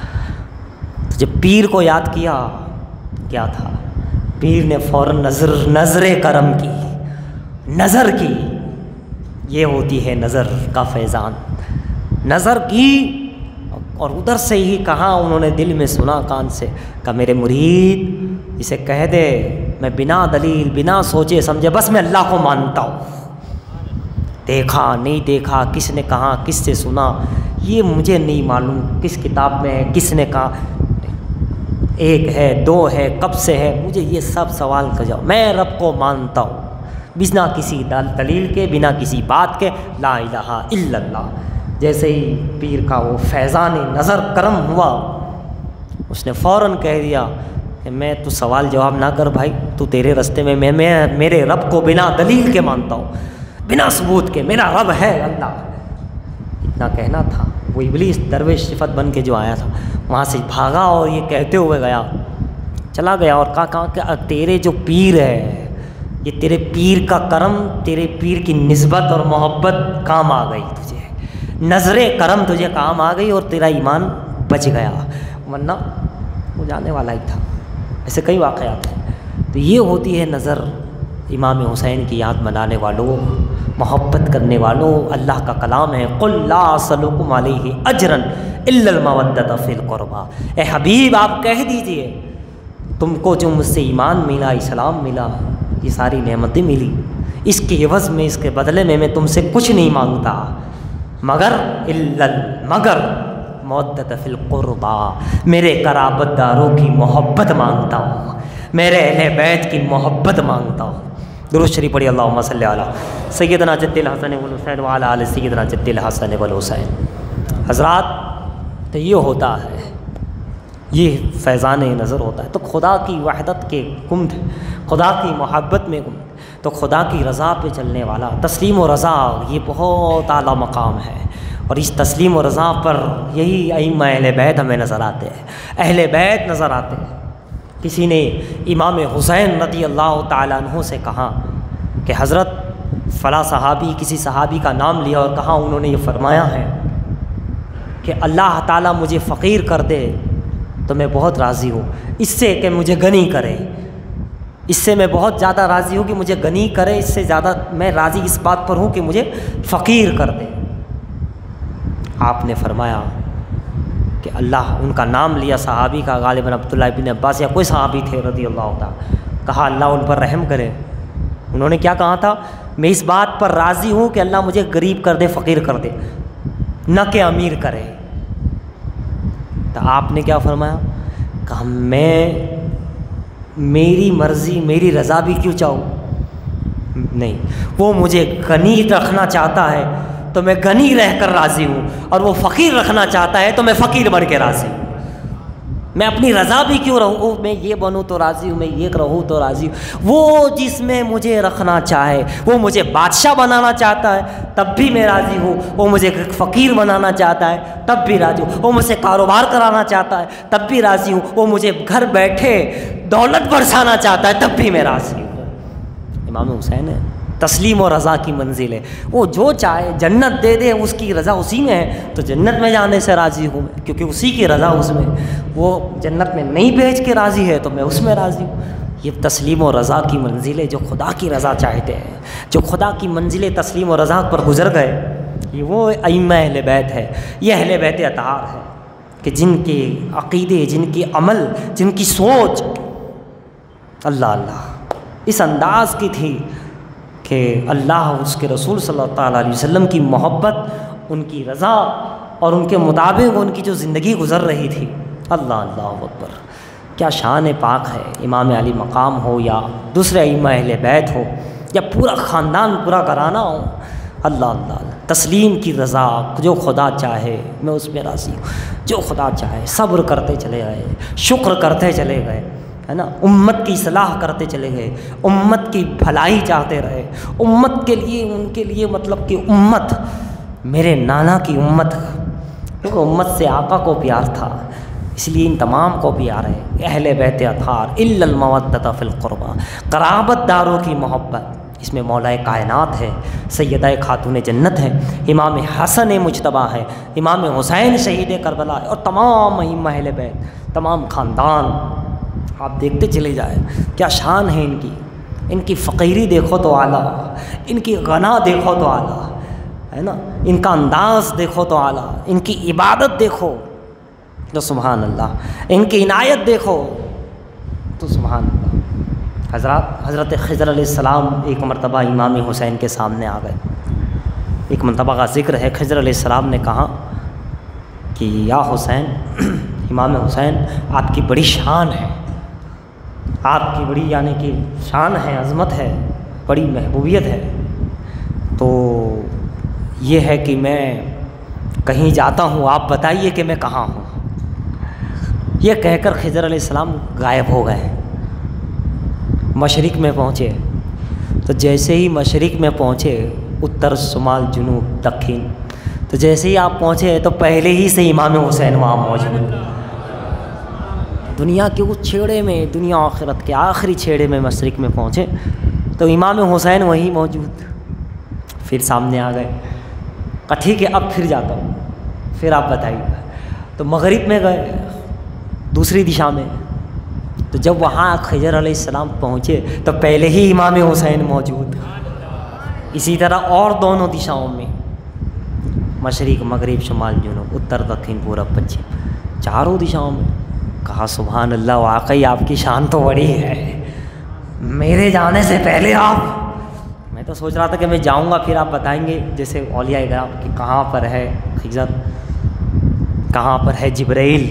تو جب پیر کو یاد کیا، کیا تھا؟ پیر نے فوراً نظر کرم کی، نظر کی، یہ ہوتی ہے نظر کا فیضان، نظر کی، اور ادھر سے ہی کہا، انہوں نے دل میں سنا کان سے، کہ میرے مرید اسے کہہ دے میں بنا دلیل بنا سوچے سمجھے بس میں اللہ کو مانتا ہوں، دیکھا نہیں دیکھا، کس نے کہا، کس سے سنا، یہ مجھے نہیں معلوم، کس کتاب میں ہے، کس نے کہا، ایک ہے دو ہے کب سے ہے، مجھے یہ سب سوال کر جاؤ، میں رب کو مانتا ہوں بنا کسی دلیل کے، بنا کسی بات کے، لا الہ الا اللہ۔ جیسے ہی پیر کا وہ فیضان نظر کرم ہوا، اس نے فوراً کہہ دیا کہ میں تو سوال جواب نہ کر بھائی، تو تیرے رستے میں میرے رب کو بنا دلیل کے مانتا ہوں، بنا ثبوت کے، میرا رب ہے اللہ۔ اتنا کہنا تھا، وہ ابلیس درویش صفت بن کے جو آیا تھا وہاں سے بھاگا اور یہ کہتے ہوئے گیا، چلا گیا اور کہا کہ تیرے جو پیر ہے، یہ تیرے پیر کا کرم، تیرے پیر کی نسبت اور محبت کام آ گئی، تجھے نظر کرم تجھے کام آ گئی اور تیرا ایمان بچ گیا، ورنہ وہ جانے والا ہی تھا۔ ایسے کئی واقعات ہیں۔ تو یہ ہوتی ہے نظر۔ امام حسین کی یاد منانے والوں، محبت کرنے والوں، اللہ کا کلام ہے، قل لا اسألکم علیہ اجرا الا المودۃ فی القربى، اے حبیب آپ کہہ دیجئے تم کو جو مجھ سے ایمان ملا، اسلام ملا، یہ ساری نعمتیں ملی، اس کے عوض میں، اس کے بدلے میں تم سے کچھ نہیں مانگتا مگر مگر مودۃ فی القربى، میرے قرابت داروں کی محبت مانگتا ہوں، میرے اہل بیت کی محبت مانگتا ہوں۔ درود شریف پڑھی، اللہم صلی علی سیدنا جد الحسن والحسین وعلی آل سیدنا جد الحسن والحسین۔ حضرات تو یہ ہوتا ہے، یہ فیضان نظر ہوتا ہے، تو خدا کی وحدت کے گمد، خدا کی محبت میں گمد، تو خدا کی رضا پہ چلنے والا تسلیم و رضا، یہ بہت اعلیٰ مقام ہے، اور اس تسلیم و رضا پر یہی ائمہ اہل بیت ہمیں نظر آتے ہیں، اہل بیت نظر آتے ہیں۔ کسی نے امام حسین رضی اللہ تعالیٰ عنہ سے کہا کہ حضرت فلاں صحابی، کسی صحابی کا نام لیا اور کہا، انہوں نے یہ فرمایا ہے کہ اللہ تعالیٰ مجھے فقیر کر دے تو میں بہت راضی ہوں، اس سے کہ مجھے غنی کرے، اس سے میں بہت زیادہ راضی ہوں کہ مجھے غنی کرے، اس سے زیادہ میں راضی اس بات پر ہوں کہ مجھے فقیر کر دے۔ آپ نے فرمایا کہ اللہ، ان کا نام لیا صحابی کا، غالباً عبداللہ بن عباس یا کوئی صحابی تھے رضی اللہ تعالیٰ، کہا اللہ ان پر رحم کرے۔ انہوں نے کیا کہا تھا؟ میں اس بات پر راضی ہوں کہ اللہ مجھے غریب کر دے، فقیر کر دے، نہ کہ امیر کرے۔ تو آپ نے کیا فرمایا؟ کہا میری مرضی، میری رضا بھی کیوں چاہوں؟ نہیں، وہ مجھے غنی رکھنا چاہتا ہے تو میں غنی رہ کر راضی ہوں، اور وہ فقیر رکھنا چاہتا ہے تو میں فقیر بن کے راضی ہوں۔ میں اپنی رضا بھی کیوں رہوں، میں یہ بنوں تو راضی ہوں، میں یہ رہوں تو راضی ہوں۔ وہ جس میں مجھے رکھنا چاہے، وہ مجھے بادشاہ بنانا چاہتا ہے تب بھی میں راضی ہوں، وہ مجھے فقیر بنانا چاہتا ہے تب بھی راضی ہوں، وہ مجھ سے کاروبار کرانا چاہتا ہے تب بھی راضی ہوں، وہ مجھے گھر بیٹھے دولت برسانا چاہتا ہے تب بھی میں راضی ہوں۔ امام حسین ہے، تسلیم و رضا کی منزل ہے، وہ جو چاہے جنت دے دے، اس کی رضا اسی میں ہے تو جنت میں جانے سے راضی ہوں میں، کیونکہ اسی کی رضا اس میں، وہ جنت میں نہیں بھیج کے راضی ہے تو میں اس میں راضی ہوں۔ یہ تسلیم و رضا کی منزل ہے، جو خدا کی رضا چاہتے ہیں، جو خدا کی منزل تسلیم و رضا پر گزر گئے، یہ وہ ائمہ اہل بیت ہے، یہ اہل بیت اطہار ہے کہ جن کے عقیدے، جن کی عمل، جن کی سوچ اللہ اللہ اس انداز کی تھی کہ اللہ، اس کے رسول صلی اللہ تعالیٰ علیہ وسلم کی محبت، ان کی رضا اور ان کے مطابق ان کی جو زندگی گزر رہی تھی، اللہ اللہ اکبر، کیا شان پاک ہے۔ امام علی مقام ہو یا دوسرے ائمہ اہل بیت ہو یا پورا خاندان، پورا گھرانہ ہو، اللہ اللہ، تسلیم کی رضا، جو خدا چاہے میں اس میں راضی ہوں، جو خدا چاہے، صبر کرتے چلے گئے، شکر کرتے چلے گئے، ہے نا، امت کی اصلاح کرتے چلے گئے، امت کی بھلائی چاہتے رہے، امت کے لیے، ان کے لیے مطلب کہ امت، میرے نانا کی امت، کیونکہ امت سے آقا کو پیار تھا، اس لیے ان تمام کو پیار ہے۔ اہل بیت اطہار الا المودۃ فی القربى، قرابت داروں کی محبت، اس میں مولا کائنات ہے، سیدہ خاتون جنت ہے، امام حسن مجتبیٰ ہے، امام حسین شہید کربلا ہے، اور تمام ائمہ اہل بیت، تمام خاندان، آپ دیکھتے چلے جائیں کیا شان ہے ان کی فقیری دیکھو تو اعلیٰ، ان کی غنا دیکھو تو اعلیٰ، ہے نا، ان کا انداز دیکھو تو اعلیٰ، ان کی عبادت دیکھو تو سبحان اللہ، ان کی عنایت دیکھو تو سبحان اللہ۔ حضرت خضر علیہ السلام ایک مرتبہ امام حسین کے سامنے آ گئے، ایک مرتبہ کا ذکر ہے، خضر علیہ السلام نے کہا کہ یا حسین، امام حسین آپ کی بڑی شان ہے، آپ کی بڑی یعنی کہ شان ہے، عظمت ہے، بڑی محبوبیت ہے، تو یہ ہے کہ میں کہیں جاتا ہوں، آپ بتائیے کہ میں کہاں ہوں۔ یہ کہہ کر خضر علیہ السلام غائب ہو گئے، مشرق میں پہنچے، تو جیسے ہی مشرق میں پہنچے، اتر، شمال، جنوب، دکھن، تو جیسے ہی آپ پہنچے تو پہلے ہی سے امام حسین وہاں موجود، دنیا کے اس چھیڑے میں، دنیا آخرت کے آخری چھیڑے میں مشرق میں پہنچے تو امام حسین وہیں موجود، پھر سامنے آ گئے، کہا ٹھیک ہے اب پھر جاتا ہوں، پھر آپ بتائیے، تو مغرب میں گئے، دوسری دشا میں، تو جب وہاں خضر علیہ السلام پہنچے تو پہلے ہی امام حسین موجود، اسی طرح اور دونوں دشاؤں میں، مشرق مغرب شمال جنوب اتر دکن پورب پچھم، چاروں دشاؤں میں۔ کہا سبحان اللہ، واقعی آپ کی شان تو بڑی ہے، میرے جانے سے پہلے آپ، میں تو سوچ رہا تھا کہ میں جاؤں گا پھر آپ بتائیں گے جیسے اولیاء کرام کہ کہاں پر ہے خضر، کہاں پر ہے جبرائیل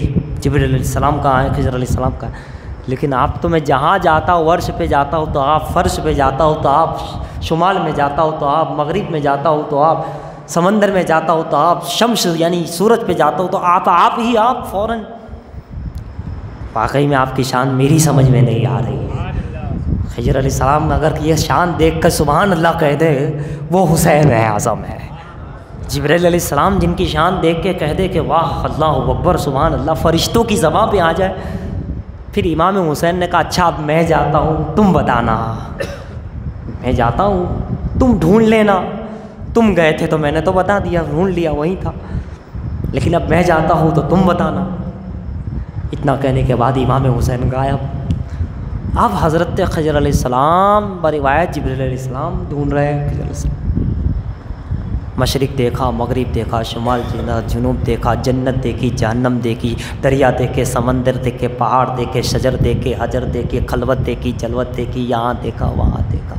علیہ السلام کہاں ہے، خضر علیہ السلام کہاں ہے، لیکن آپ تو میں جہاں جاتا ہوں عرش پہ جاتا ہوں تو آپ، فرش پہ جاتا ہوں تو آپ، شمال میں جاتا ہوں تو آپ، مغرب میں جاتا ہوں تو آپ، سمندر میں جاتا ہوں تو آپ، شمس یعنی سورج پہ جاتا ہوں تو آپ ہی آپ فوراً۔ واقعی میں آپ کی شان میری سمجھ میں نہیں آ رہی ہے۔ خضر علیہ السلام اگر یہ شان دیکھ کر سبحان اللہ کہہ دے، وہ حسین اعظم ہے۔ جبرائیل علیہ السلام جن کی شان دیکھ کے کہہ دے کہ واہ اللہ اکبر سبحان اللہ، فرشتوں کی زبان پہ آ جائے۔ پھر امام حسین نے کہا اچھا اب میں جاتا ہوں، تم بتانا، میں جاتا ہوں تم ڈھونڈ لینا، تم گئے تھے تو میں نے تو بتا دیا، ڈھونڈ لیا وہیں تھا، لیکن اب میں جاتا ہوں تو تم بتانا۔ اتنا کہنے کے بعد امام حسین غائب۔ اب حضرت خضر علیہ السلام بروایت جبرائیل علیہ السلام ڈھونڈ رہے ہیں خضر علیہ السلام، مشرق دیکھا، مغرب دیکھا، شمال جنوب دیکھا، جنت دیکھی، جہنم دیکھی، دریا دیکھے، سمندر دیکھے، پہاڑ دیکھے، شجر دیکھے، حجر دیکھے، خلوت دیکھی، جلوت دیکھی، یہاں دیکھا وہاں دیکھا،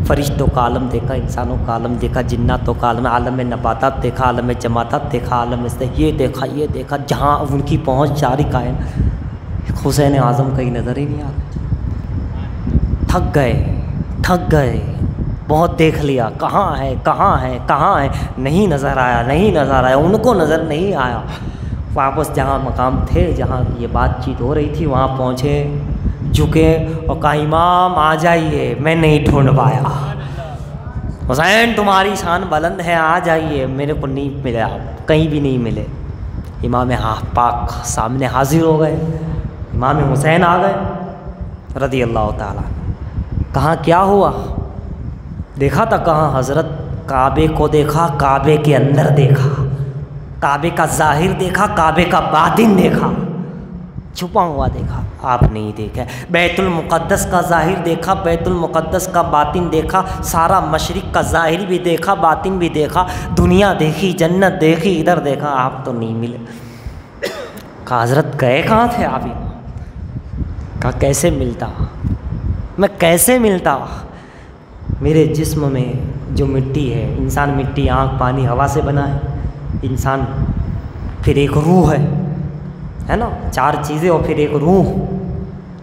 فرشتوں کا عالم دیکھا، انسانوں کا عالم دیکھا، جناتوں کا عالم، عالم نباتات دیکھا، عالم جماعتات دیکھا، عالم یہ دیکھا، جہاں ان کی پہنچ جاری قائم۔ حسین اعظم کہیں نظر ہی نہیں آ رہا۔ تھک گئے، بہت دیکھ لیا، کہاں ہے، نہیں نظر آیا، ان کو نظر نہیں آیا۔ واپس جہاں مقام تھے، جہاں یہ بات چیت ہو رہی تھی، وہاں پہنچے، جھکے اور کہا امام آ جائیے، میں نہیں ڈھونڈ پایا، حسین تمہاری شان بلند ہے، آ جائیے، میرے کو نہیں ملے، آپ کہیں بھی نہیں ملے۔ امام پاک سامنے حاضر ہو گئے، امام حسین آ گئے رضی اللہ تعالیٰ۔ کہاں کیا ہوا؟ دیکھا تھا کہاں حضرت؟ کعبے کو دیکھا، کعبے کے اندر دیکھا، کعبے کا ظاہر دیکھا، کعبے کا باطن دیکھا، چھپا ہوا دیکھا، آپ نہیں دیکھا۔ بیت المقدس کا ظاہر دیکھا، بیت المقدس کا باطن دیکھا، سارا مشرق کا ظاہر بھی دیکھا، باطن بھی دیکھا، دنیا دیکھی، جنت دیکھی، ادھر دیکھا، آپ تو نہیں ملے۔ کہا حضرت گئے کہاں تھے آپ؟ کہا کیسے ملتا، میں کیسے ملتا؟ میرے جسم میں جو مٹی ہے، انسان مٹی، آنکھ، پانی، ہوا سے بنا ہے انسان، پھر ایک روح ہے نا، چار چیزیں اور پھر ایک روح۔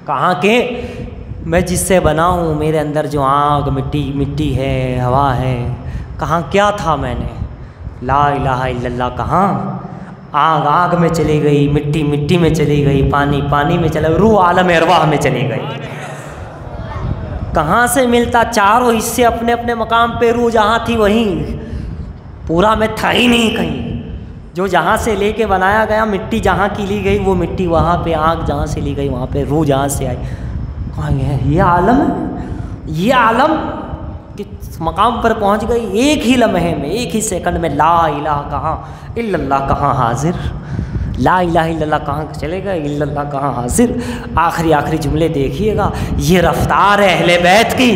کہاں کے میں جس سے بنا ہوں، میرے اندر جو آنکھ، مٹی ہے، ہوا ہے، کہاں کیا تھا میں نے؟ لا الہ الا اللہ کہاں؟ آگ میں چلی گئی، مٹی میں چلی گئی، پانی میں چلا گئی، روح عالم ارواح میں چلی گئی۔ کہاں سے ملتا؟ چاروں حصے اپنے اپنے مقام پہ، روح جہاں تھی وہیں، پورا میں تھا ہی نہیں کہیں۔ جو جہاں سے لے کے بنایا گیا، مٹی جہاں کی لی گئی وہ مٹی وہاں پہ، آنکھ جہاں سے لی گئی وہاں پہ، روح جہاں سے آئی۔ کہاں یہ عالم ہے، یہ عالم کس مقام پر پہنچ گئی؟ ایک ہی لمحے میں، ایک ہی سیکنڈ میں لا الہ کہاں الا اللہ کہاں حاضر، لا الہ الا اللہ کہاں چلے گئے، الا اللہ کہاں حاضر۔ آخری جملے دیکھیے گا، یہ رفتار ہے اہل بیت کی،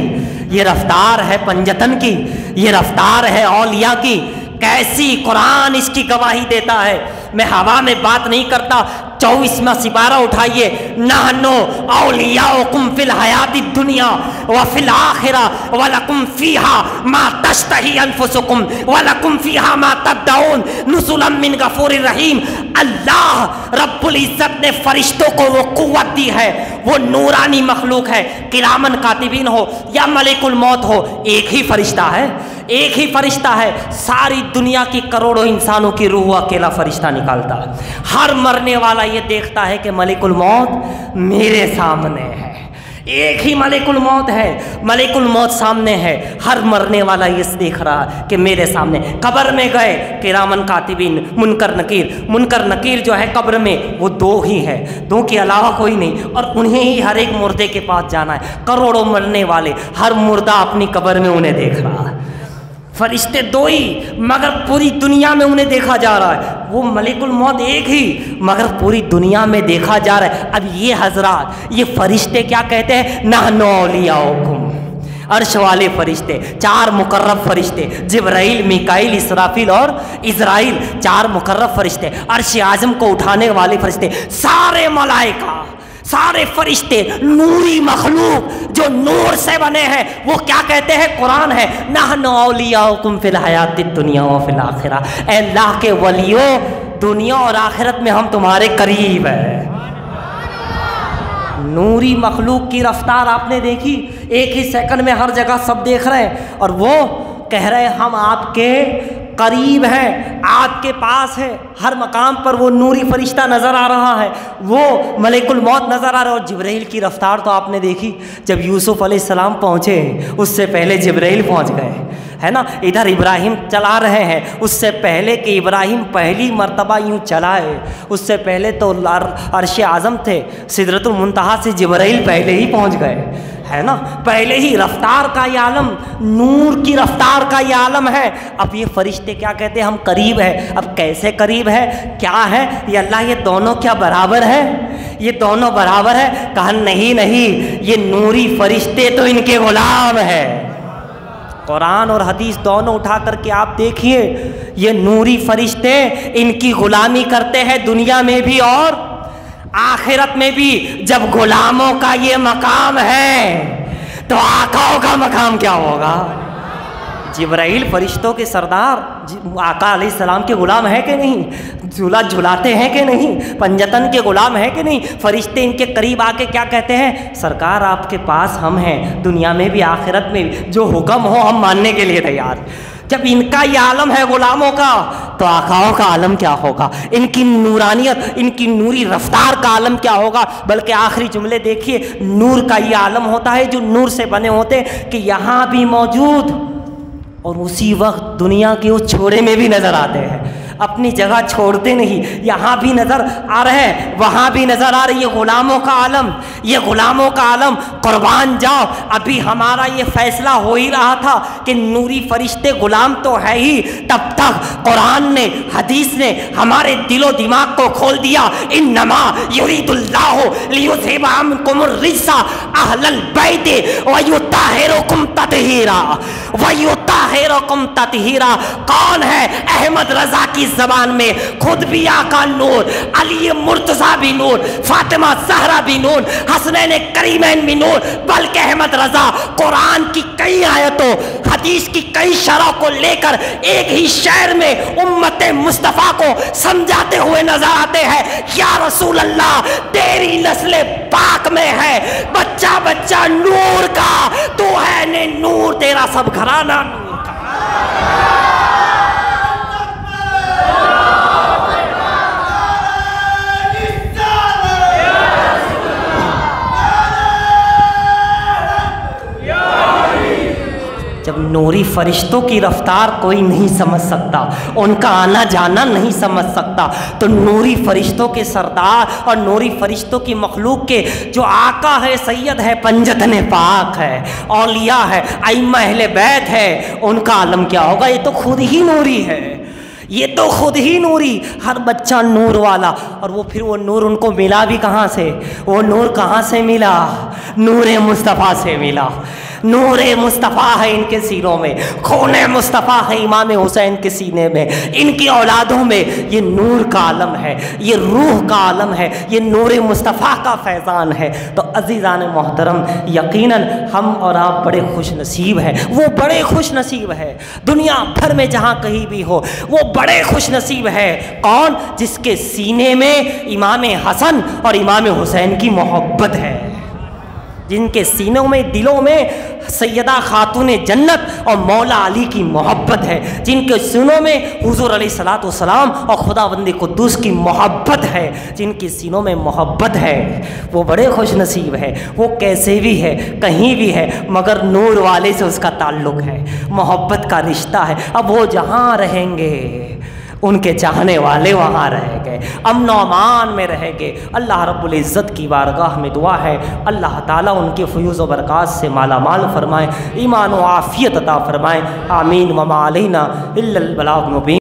یہ رفتار ہے پنجتن کی، یہ رفتار ہے اولیاء کی۔ کیسی قرآن اس کی گواہی دیتا ہے۔ میں ہوا میں بات نہیں کرتا، 24واں سپارہ اٹھائیے، نحنو اولیاؤکم فی الحیات الدنیا وفی الآخرہ ولکم فیہا ما تشتہی انفسکم ولکم فیہا ما تدعون نزلا من غفور الرحیم۔ اللہ رب العزت نے فرشتوں کو وہ قوت دی ہے، وہ نورانی مخلوق ہے، کرامن کاتبین ہو یا ملک الموت ہو، ایک ہی فرشتہ ہے، ایک ہی فرشتہ ہے، ساری دنیا کی کروڑوں انسانوں کی روح اکیلا فرشتہ نکالتا ہے۔ ہر مرنے والا یہ دیکھتا ہے کہ ملک الموت میرے سامنے ہے، ایک ہی ملک الموت ہے، ملک الموت سامنے ہے، ہر مرنے والا یہ دیکھ رہا کہ میرے سامنے۔ قبر میں گئے کرامن کاتبین، منکر نکیر جو ہے قبر میں وہ دو ہی ہے، دو کے علاوہ کوئی نہیں، اور انہیں ہی ہر ایک مردے کے پاس جانا ہے۔ کروڑوں مرنے والے، ہر مردہ اپنی قبر میں انہیں دیکھ رہا ہے، فرشتے دو ہی مگر پوری دنیا میں انہیں دیکھا جا رہا ہے۔ وہ ملک الموت ایک ہی مگر پوری دنیا میں دیکھا جا رہا ہے۔ اب یہ حضرات، یہ فرشتے کیا کہتے ہیں؟ نحنو اولیاؤکم، عرش والے فرشتے، 4 مقرب فرشتے، جبرائیل، میکائیل، اسرافیل اور عزرائیل، 4 مقرب فرشتے، عرش اعظم کو اٹھانے والے فرشتے، سارے ملائکہ، سارے فرشتے، نوری مخلوق جو نور سے بنے ہیں، وہ کیا کہتے ہیں؟ قرآن ہے نحن اولیاؤکم فی الحیات الدنیا وفی الآخرہ، اے اللہ کے ولیوں، دنیا اور آخرت میں ہم تمہارے قریب ہیں۔ نوری مخلوق کی رفتار آپ نے دیکھی، ایک ہی سیکنڈ میں ہر جگہ سب دیکھ رہے ہیں، اور وہ کہہ رہے ہیں ہم آپ کے قریب ہیں، آپ کے پاس ہے، ہر مقام پر وہ نوری فرشتہ نظر آ رہا ہے، وہ ملک الموت نظر آ رہا ہے۔ اور جبرائیل کی رفتار تو آپ نے دیکھی، جب یوسف علیہ السلام پہنچے اس سے پہلے جبرائیل پہنچ گئے، ہے نا، ادھر ابراہیم چلا رہے ہیں، اس سے پہلے کہ ابراہیم پہلی مرتبہ یوں چلائے، اس سے پہلے تو عرش اعظم تھے، سدرۃ المنتہا سے جبرائیل پہلے ہی پہنچ گئے، ہے نا، پہلے ہی رفتار کا یہ عالم، نور کی رفتار کا یہ عالم ہے۔ اب یہ فرشتے کیا کہتے ہیں؟ ہم قریب ہیں۔ اب کیسے قریب ہے؟ کیا ہے یہ اللہ؟ یہ دونوں کیا برابر ہے؟ یہ دونوں برابر ہے؟ کہا نہیں، یہ نوری فرشتے تو ان کے غلام ہیں۔ قرآن اور حدیث دونوں اٹھا کر کے آپ دیکھیے، یہ نوری فرشتے ان کی غلامی کرتے ہیں دنیا میں بھی اور آخرت میں بھی۔ جب غلاموں کا یہ مقام ہے تو آقاؤں کا مقام کیا ہوگا؟ جبرائیل فرشتوں کے سردار، آقا علیہ السلام کے غلام ہے کہ نہیں؟ جھولا جھلاتے ہیں کہ نہیں؟ پنجتن کے غلام ہے کہ نہیں؟ فرشتے ان کے قریب آ کے کیا کہتے ہیں؟ سرکار آپ کے پاس ہم ہیں، دنیا میں بھی آخرت میں بھی، جو حکم ہو ہم ماننے کے لیے تیار۔ جب ان کا یہ عالم ہے غلاموں کا، تو آقاؤں کا عالم کیا ہوگا؟ ان کی نورانیت، ان کی نوری رفتار کا عالم کیا ہوگا؟ بلکہ آخری جملے دیکھیے، نور کا یہ عالم ہوتا ہے جو نور سے بنے ہوتے کہ یہاں بھی موجود اور اسی وقت دنیا کے اس چھوڑے میں بھی نظر آتے ہیں، اپنی جگہ چھوڑتے نہیں، یہاں بھی نظر آ رہے ہیں، وہاں بھی نظر آ رہی ہے۔ غلاموں کا عالم، یہ غلاموں کا عالم، قربان جاؤ۔ ابھی ہمارا یہ فیصلہ ہو ہی رہا تھا کہ نوری فرشتے غلام تو ہے ہی، تب تک قرآن نے، حدیث نے ہمارے دل و دماغ کو کھول دیا۔ انما یرید اللہ لیذھب عنکم الرجس اہل البیت ویطہرکم تطہیرا، ویطہرکم تطہیرا۔ کون ہے؟ احمد رضا کی زبان میں خود بھی آقا نور، علی مرتضیٰ بھی نور، فاطمہ زہرا بھی نور، حسنین کریمین بھی نور، بلکہ احمد رضا قرآن کی کئی آیتوں، حدیث کی کئی شرح کو لے کر ایک ہی شعر میں امت مصطفیٰ کو سمجھاتے ہوئے نظر آتے ہیں۔ یا رسول اللہ، تیری نسل پاک میں ہے بچہ بچہ نور کا، تو ہے نے نور، تیرا سب گھرانہ نور کا۔ جب نوری فرشتوں کی رفتار کوئی نہیں سمجھ سکتا، ان کا آنا جانا نہیں سمجھ سکتا، تو نوری فرشتوں کے سردار اور نوری فرشتوں کی مخلوق کے جو آقا ہے، سید ہے، پنجتن پاک ہے، اولیاء ہے، ائمہ اہل بیت ہے، ان کا عالم کیا ہوگا؟ یہ تو خود ہی نوری ہے، یہ تو خود ہی نوری، ہر بچہ نور والا۔ اور وہ پھر وہ نور ان کو ملا بھی کہاں سے؟ وہ نور کہاں سے ملا؟ نور مصطفیٰ سے ملا۔ نور مصطفیٰ ہے ان کے سینوں میں، خون مصطفیٰ ہے امام حسین کے سینے میں، ان کی اولادوں میں یہ نور کا عالم ہے، یہ روح کا عالم ہے، یہ نور مصطفیٰ کا فیضان ہے۔ تو عزیزان محترم، یقیناً ہم اور آپ بڑے خوش نصیب ہیں، وہ بڑے خوش نصیب ہے، دنیا بھر میں جہاں کہیں بھی ہو وہ بڑے خوش نصیب ہے۔ کون؟ جس کے سینے میں امام حسن اور امام حسین کی محبت ہے، جن کے سینوں میں، دلوں میں سیدہ خاتون جنت اور مولا علی کی محبت ہے، جن کے سینوں میں حضور علیہ الصلوۃ والسلام اور خدا بند قدوس کی محبت ہے، جن کے سینوں میں محبت ہے، وہ بڑے خوش نصیب ہے۔ وہ کیسے بھی ہے، کہیں بھی ہے، مگر نور والے سے اس کا تعلق ہے، محبت کا رشتہ ہے۔ اب وہ جہاں رہیں گے ان کے چاہنے والے وہاں رہیں گے، امن و امان میں رہیں گے۔ اللہ رب العزت کی بارگاہ میں دعا ہے، اللہ تعالیٰ ان کے فیوز و برکات سے مالا مال فرمائے، ایمان و عافیت عطا فرمائے، آمین۔ وما علینا الا البلاغ المبین۔